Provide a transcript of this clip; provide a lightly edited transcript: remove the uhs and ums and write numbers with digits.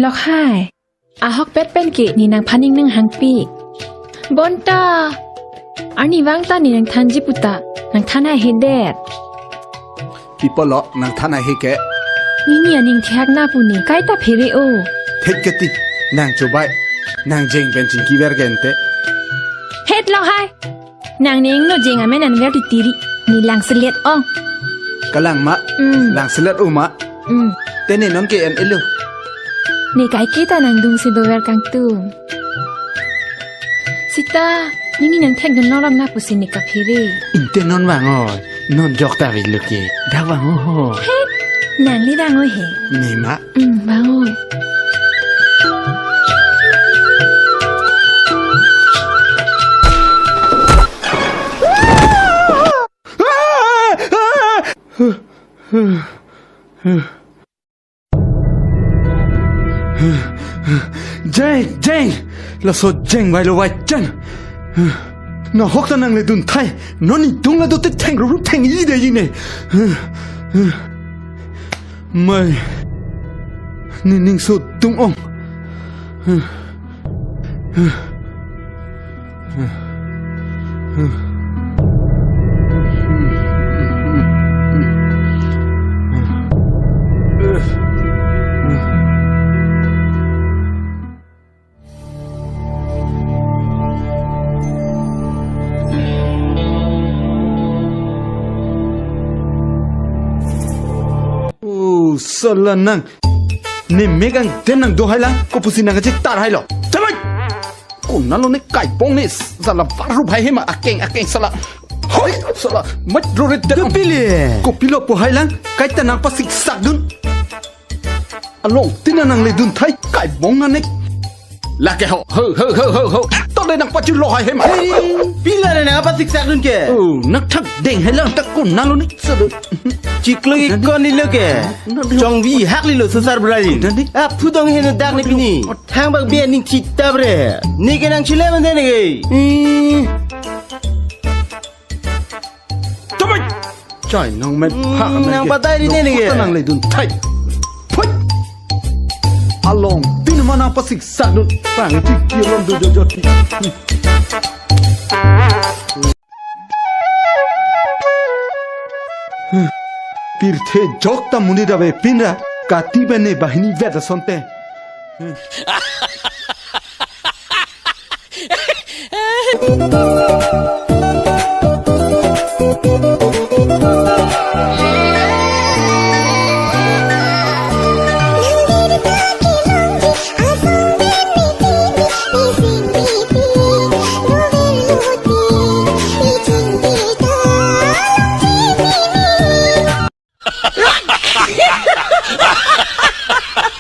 ล็อกให้อาฮอกเป็ดเป็นเกนี่นางพันยิงนึ่งหังปีบนตาอันนี้วางตานี่นางทันจิปุตะนางทันให้เฮเดดปีปลอนางท่านายเฮแกนี่เนี่ยนิงแทกหน้าปูนี่ใกล้ตาเพริโอเทกตินางจูบายนางเจงเป็นจิงกีเวอร์เกนเตเฮ็ดล็อกให้นางนี่งโนเจงอะแม่นันเวลติติรินี่ลังเสลียดอ่องกำลังมะลังสลัดอุมะเตนี่นนเกอันเอลูนี่ไก่กีตานางดุงสิโดเวลกังตูสิตานี่นางแทกดนลอรำหน้าปุสินิกาเพริอินเตนนวางอยนนจอกตาวิลเกดาวางโอเฮ็ดนางลี่วางโอเฮนี่มะวางโอเจงละโซเจงไว้ละไว้จันน่าฮอกตานังเลยดุนไทยนนนี่ดุงละดุติแทงรูปแทงอีเดียยินเนี่ยไม่นี่นิ่งสุดดุงองสลันนังนี่เมกันเดนังดูให้ละก็พูดสินังก็จะตัดให้หรอทำไมกูนั่นเราเนี่ยไก่ปงนี่สลับฟารูปให้มาอักเก่งสลับเฮ้ยสลับไม่รู้เรื่องกูพิลปูให้ละไก่แต่นังภาษิสักดุนอารมณ์ที่นังเลยดุนไทยไก่ปงนั่นเนี่ยลากแกเหอะต้องได้นังปัจจุบันให้มาพี่เลยนะภาษิสักดุนแกนักทักเด้งให้ละตะกุนนั่นเราเนี่ยสลับCiklu ikon ni lo ke, jongwi hak li lo susar berani. Apa dong hendak dak ni pini? Hang bak biar ni cita bre. Ni kenang cile mana ni ke? ทำไมใช่น้องเม็ดผักนางปะไตนี่นี่keนางเลยดุนไทยพุทอารมณ์ปีนมานาภาษิสักดุนฟังที่เกี่ยวกับดูจอดปีร์เทจอกตามุนีดาเวปินระกาตีเบเนบาฮินีเวดสนเต